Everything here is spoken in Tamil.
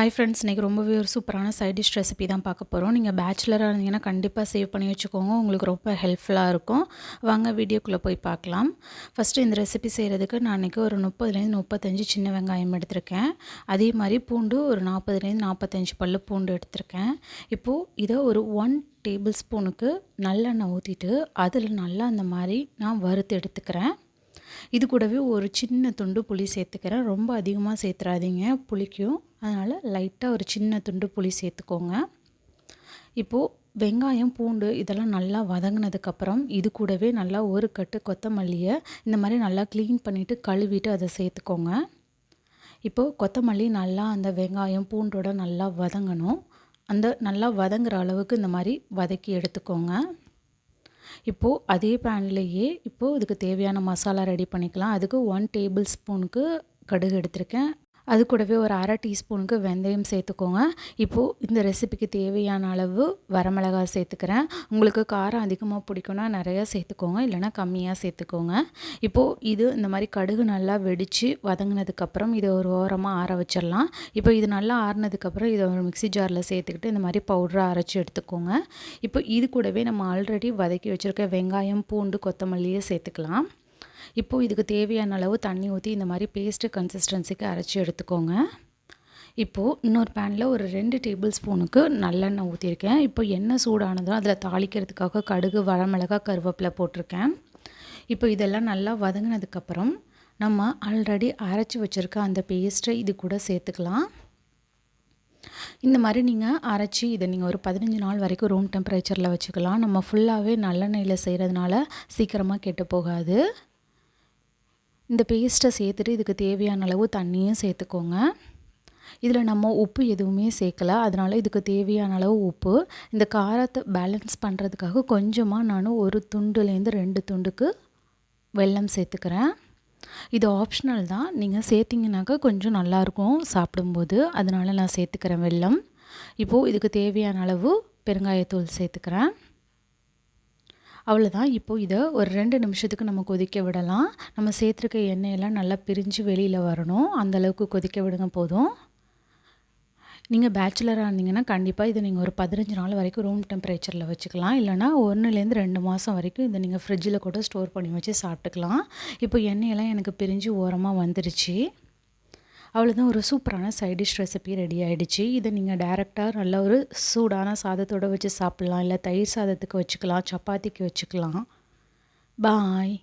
ஹாய் ஃப்ரெண்ட்ஸ், இன்றைக்கி ரொம்பவே ஒரு சூப்பரான சைட் டிஷ் ரெசிபி தான் பார்க்க போகிறோம். நீங்கள் பேச்சுலராக இருந்தீங்கன்னா கண்டிப்பாக சேவ் பண்ணி வச்சுக்கோங்க. உங்களுக்கு ரொம்ப ஹெல்ப்ஃபுல்லாக இருக்கும். வாங்க வீடியோக்குள்ளே போய் பார்க்கலாம். ஃபஸ்ட்டு இந்த ரெசிபி செய்கிறதுக்கு நான் இன்றைக்கி ஒரு 30-35 சின்ன வெங்காயம் எடுத்திருக்கேன். அதே மாதிரி பூண்டு ஒரு 40-45 பல்லு பூண்டு எடுத்திருக்கேன். இப்போது இதை ஒரு 1 டேபிள் ஸ்பூனுக்கு நல்லெண்ணெய் ஊற்றிட்டு அதில் நல்லா அந்த மாதிரி நான் வறுத்து எடுத்துக்கிறேன். இது கூடவே ஒரு சின்ன துண்டு புளி சேர்த்துக்கிறேன். ரொம்ப அதிகமாக சேர்த்துறாதீங்க, புளிக்கும். அதனால் லைட்டாக ஒரு சின்ன துண்டு புளி சேர்த்துக்கோங்க. இப்போது வெங்காயம் பூண்டு இதெல்லாம் நல்லா வதங்கினதுக்கப்புறம் இது கூடவே நல்லா ஒரு கட்டு கொத்தமல்லியை இந்த மாதிரி நல்லா க்ளீன் பண்ணிவிட்டு கழுவிட்டு அதை சேர்த்துக்கோங்க. இப்போது கொத்தமல்லி நல்லா அந்த வெங்காயம் பூண்டோட நல்லா வதங்கணும். அந்த நல்லா வதங்குற அளவுக்கு இந்த மாதிரி வதக்கி எடுத்துக்கோங்க. இப்போது அதே பேன்லேயே இப்போது இதுக்கு தேவையான மசாலா ரெடி பண்ணிக்கலாம். அதுக்கு 1 டேபிள் ஸ்பூனுக்கு கடுகு எடுத்திருக்கேன். அது கூடவே ஒரு அரை டீஸ்பூனுக்கு வெந்தயம் சேர்த்துக்கோங்க. இப்போது இந்த ரெசிபிக்கு தேவையான அளவு வரமிளகாய் சேர்த்துக்கிறேன். உங்களுக்கு காரம் அதிகமாக பிடிக்கும்னா நிறையா சேர்த்துக்கோங்க, இல்லைனா கம்மியாக சேர்த்துக்கோங்க. இப்போது இது இந்த மாதிரி கடுகு நல்லா வெடித்து வதங்கினதுக்கப்புறம் இதை ஒரு ஓரமாக ஆற வச்சிடலாம். இப்போ இது நல்லா ஆறினதுக்கப்புறம் இதை ஒரு மிக்ஸி ஜாரில் சேர்த்துக்கிட்டு இந்த மாதிரி பவுடராக அரைச்சி எடுத்துக்கோங்க. இப்போ இது கூடவே நம்ம ஆல்ரெடி வதக்கி வச்சுருக்க வெங்காயம் பூண்டு கொத்தமல்லியை சேர்த்துக்கலாம். இப்போது இதுக்கு தேவையான அளவு தண்ணி ஊற்றி இந்த மாதிரி பேஸ்ட்டு கன்சிஸ்டன்சிக்கு அரைச்சி எடுத்துக்கோங்க. இப்போது இன்னொரு பேனில் ஒரு 2 டேபிள் ஸ்பூனுக்கு நல்லெண்ணெய் ஊற்றிருக்கேன். இப்போ எண்ணெய் சூடானதும் அதில் தாளிக்கிறதுக்காக கடுகு வரமிளகாய் கருவேப்பிலை போட்டிருக்கேன். இப்போ இதெல்லாம் நல்லா வதங்கினதுக்கப்புறம் நம்ம ஆல்ரெடி அரைச்சி வச்சுருக்க அந்த பேஸ்ட்டை இது கூட சேர்த்துக்கலாம். இந்த மாதிரி நீங்கள் அரைச்சி இதை நீங்கள் ஒரு 15 நாள் வரைக்கும் ரூம் டெம்பரேச்சரில் வச்சுக்கலாம். நம்ம ஃபுல்லாகவே நல்லெண்ணெயில் செய்கிறதுனால சீக்கிரமாக கெட்டு போகாது. இந்த பேஸ்ட்டை சேர்த்துட்டு இதுக்கு தேவையான அளவு தண்ணியும் சேர்த்துக்கோங்க. இதில் நம்ம உப்பு எதுவுமே சேர்க்கலை, அதனால் இதுக்கு தேவையான அளவு உப்பு. இந்த காரத்தை பேலன்ஸ் பண்ணுறதுக்காக கொஞ்சமாக நான் ஒரு துண்டுலேருந்து 2 துண்டுக்கு வெல்லம் சேர்த்துக்கிறேன். இது ஆப்ஷனல் தான், நீங்கள் சேர்த்திங்கனாக்கா கொஞ்சம் நல்லாயிருக்கும் சாப்பிடும்போது, அதனால் நான் சேர்த்துக்கிறேன் வெல்லம். இப்போது இதுக்கு தேவையான அளவு பெருங்காயத்தூள் சேர்த்துக்கிறேன். அவ்வளோதான். இப்போது இதை ஒரு 2 நிமிஷத்துக்கு நம்ம கொதிக்க விடலாம். நம்ம சேர்த்துருக்க எண்ணெயெல்லாம் நல்லா பிரிஞ்சு வெளியில் வரணும், அந்தளவுக்கு கொதிக்க விடுங்க போதும். நீங்கள் பேச்சுலராக இருந்தீங்கன்னா கண்டிப்பாக இதை நீங்கள் ஒரு 15 நாள் வரைக்கும் ரூம் டெம்பரேச்சரில் வச்சுக்கலாம். இல்லைனா 1லேருந்து 2 மாதம் வரைக்கும் இதை நீங்கள் ஃப்ரிட்ஜில் கூட ஸ்டோர் பண்ணி வச்சு சாப்பிட்டுக்கலாம். இப்போ எண்ணெயெல்லாம் எனக்கு பிரிஞ்சு ஓரமாக வந்துருச்சு. அவ்வளோதான், ஒரு சூப்பரான சைட் டிஷ் ரெசிபி ரெடி ஆகிடுச்சு. இதை நீங்கள் டேரெக்டாக நல்ல ஒரு சூடான சாதத்தோடு வச்சு சாப்பிட்லாம், இல்லை தயிர் சாதத்துக்கு வச்சுக்கலாம், சப்பாத்திக்கு வச்சுக்கலாம். பாய்.